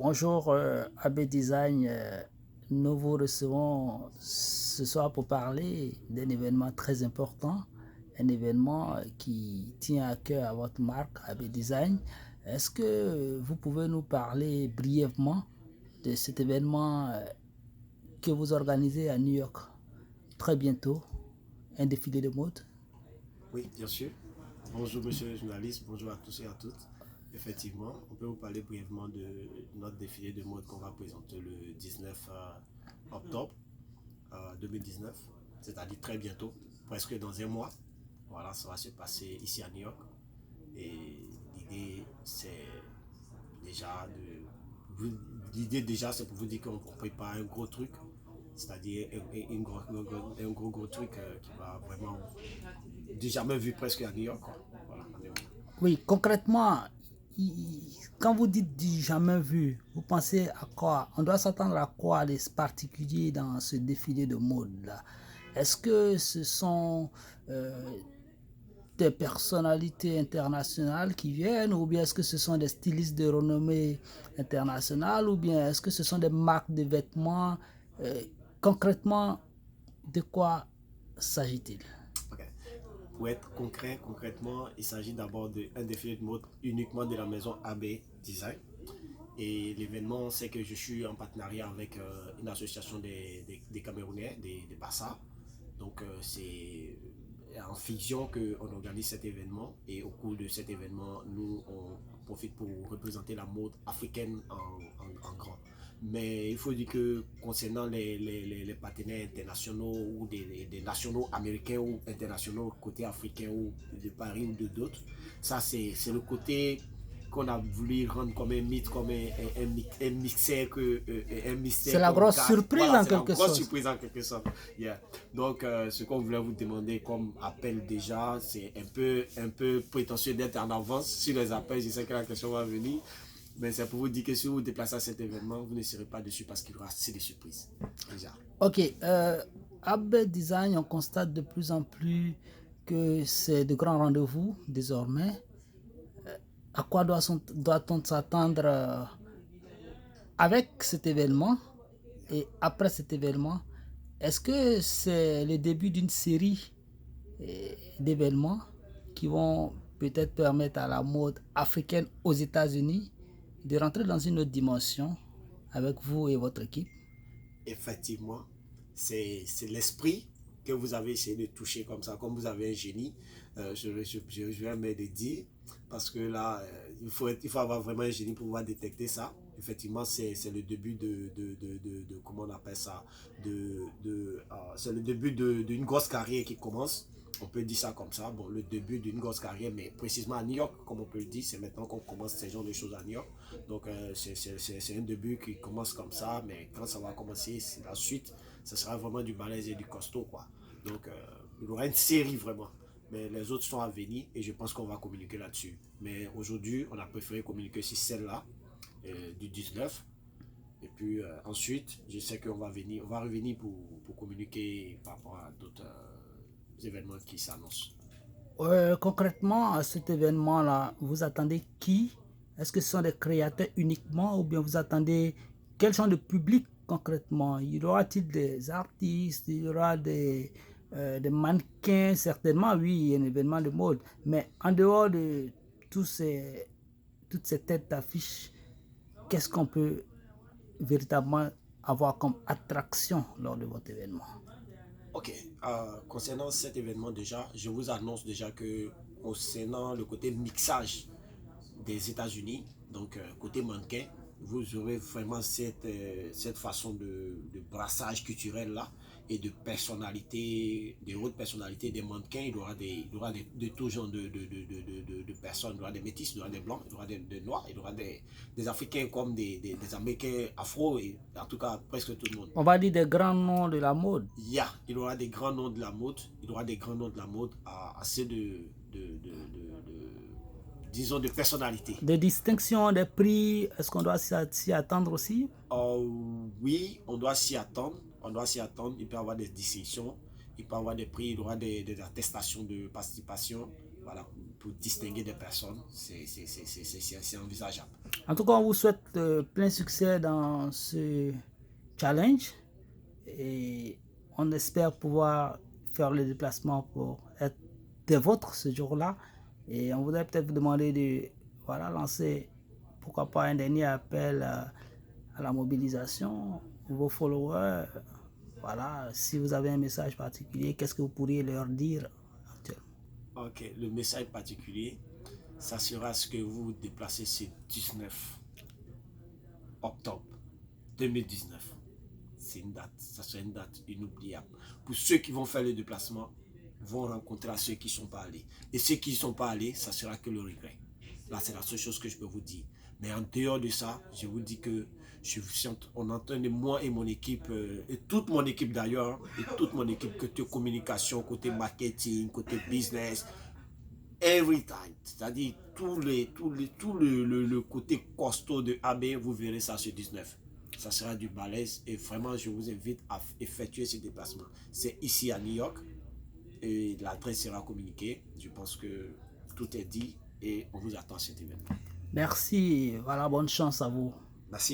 Bonjour AB Design, nous vous recevons ce soir pour parler d'un événement très important, un événement qui tient à cœur à votre marque AB Design. Est-ce que vous pouvez nous parler brièvement de cet événement que vous organisez à New York très bientôt, un défilé de mode? Oui, bien sûr. Bonjour, monsieur le journaliste. Bonjour à tous et à toutes. Effectivement, on peut vous parler brièvement de notre défilé de mode qu'on va présenter le 19 octobre 2019, c'est-à-dire très bientôt, presque dans un mois. Voilà, ça va se passer ici à New York. Et l'idée, c'est déjà de. L'idée, déjà, c'est pour vous dire qu'on prépare un gros truc, c'est-à-dire un gros truc qui va vraiment j'ai jamais vu presque à New York. Quoi. Voilà. Oui, concrètement, quand vous dites du jamais vu, vous pensez à quoi? On doit s'attendre à quoi de particulier dans ce défilé de mode-là? Est-ce que ce sont des personnalités internationales qui viennent, ou bien est-ce que ce sont des stylistes de renommée internationale, ou bien est-ce que ce sont des marques de vêtements? Euh, Concrètement, de quoi s'agit-il? Okay. Pour être concrètement, il s'agit d'abord d'un défilé de mode uniquement de la maison AB Design. Et l'événement, c'est que je suis en partenariat avec une association des Camerounais, des Bassa. Donc, c'est en fiction qu'on organise cet événement. Et au cours de cet événement, nous, on profite pour représenter la mode africaine en grand. Mais il faut dire que concernant les partenaires internationaux ou des nationaux américains ou internationaux côté africain ou de Paris ou de d'autres, ça c'est le côté qu'on a voulu rendre comme un mythe, comme un mystère, un C'est mystère la qu'on grosse garde. surprise Voilà, en c'est la quelque grosse sorte. surprise en quelque sorte. Yeah. Donc, ce qu'on voulait vous demander comme appel déjà, c'est un peu prétentieux d'être en avance sur les appels. Je sais que la question va venir. Mais c'est pour vous dire que si vous vous déplacez à cet événement, vous ne serez pas dessus parce qu'il y aura assez de surprises. Déjà. Ok, Abbey Design, on constate de plus en plus que c'est de grands rendez-vous désormais. À quoi doit-on s'attendre avec cet événement et après cet événement? Est-ce que c'est le début d'une série d'événements qui vont peut-être permettre à la mode africaine aux États-Unis de rentrer dans une autre dimension avec vous et votre équipe? Effectivement, c'est l'esprit que vous avez essayé de toucher comme ça, comme vous avez un génie. Je vais me le dire parce que là, il faut avoir vraiment un génie pour pouvoir détecter ça. Effectivement, c'est le début comment on appelle ça, c'est le début d'une grosse carrière qui commence. On peut dire ça comme ça. Bon, le début d'une grosse carrière, mais précisément à New York, comme on peut le dire, c'est maintenant qu'on commence ces genres de choses à New York. Donc, c'est un début qui commence comme ça, mais quand ça va commencer, c'est la suite, ça sera vraiment du balèze et du costaud, quoi. Donc, il y aura une série vraiment. Mais les autres sont à venir et je pense qu'on va communiquer là-dessus. Mais aujourd'hui, on a préféré communiquer sur celle-là, du 19. Et puis ensuite, je sais qu'on va venir, on va revenir pour communiquer par rapport à d'autres événements qui s'annoncent. Concrètement, à cet événement-là, vous attendez qui? Est-ce que ce sont des créateurs uniquement ou bien vous attendez quel genre de public concrètement? Y aura-t-il des artistes? Il y aura des mannequins? Certainement, oui, un événement de mode. Mais en dehors de tous ces, toutes ces têtes d'affiche, qu'est-ce qu'on peut véritablement avoir comme attraction lors de votre événement? Ok, concernant cet événement déjà, je vous annonce déjà que concernant le côté mixage des États-Unis, donc côté mannequin, vous aurez vraiment cette façon de brassage culturel là et de personnalité, des hautes personnalités, des mannequins. Il y aura de tout genre de personnes. Il y aura des métis, il y aura des blancs, il y aura des noirs, il y aura des Africains comme des Américains afro, et en tout cas presque tout le monde. On va dire des grands noms de la mode. Yeah, il y aura des grands noms de la mode, il y aura des grands noms de la mode assez disons, de personnalité. Des distinctions, des prix, est-ce qu'on doit s'y attendre aussi? Oui, on doit s'y attendre. On doit s'y attendre. Il peut y avoir des distinctions, il peut y avoir des prix, il y aura des attestations de participation. voilà, pour distinguer des personnes, c'est envisageable. En tout cas, on vous souhaite plein succès dans ce challenge et on espère pouvoir faire le déplacement pour être des vôtres ce jour-là. Et on voudrait peut-être vous demander de lancer, pourquoi pas, un dernier appel à la mobilisation, vos followers. Voilà, si vous avez un message particulier, qu'est-ce que vous pourriez leur dire actuellement? Ok, le message particulier, ça sera ce que vous vous déplacez ce 19 octobre 2019. C'est une date, ça sera une date inoubliable. Pour ceux qui vont faire le déplacement, vont rencontrer ceux qui ne sont pas allés. Et ceux qui ne sont pas allés, ça sera que le regret. Là, c'est la seule chose que je peux vous dire. Mais en dehors de ça, je vous dis que on entend de moi et mon équipe, et toute mon équipe d'ailleurs, et toute mon équipe côté communication, côté marketing, côté business, every time. C'est-à-dire tout le côté costaud de AB, vous verrez ça sur 19. Ça sera du balèze et vraiment, je vous invite à effectuer ce déplacement. C'est ici à New York et l'adresse sera communiquée. Je pense que tout est dit et on vous attend à cet événement. Merci, voilà, bonne chance à vous.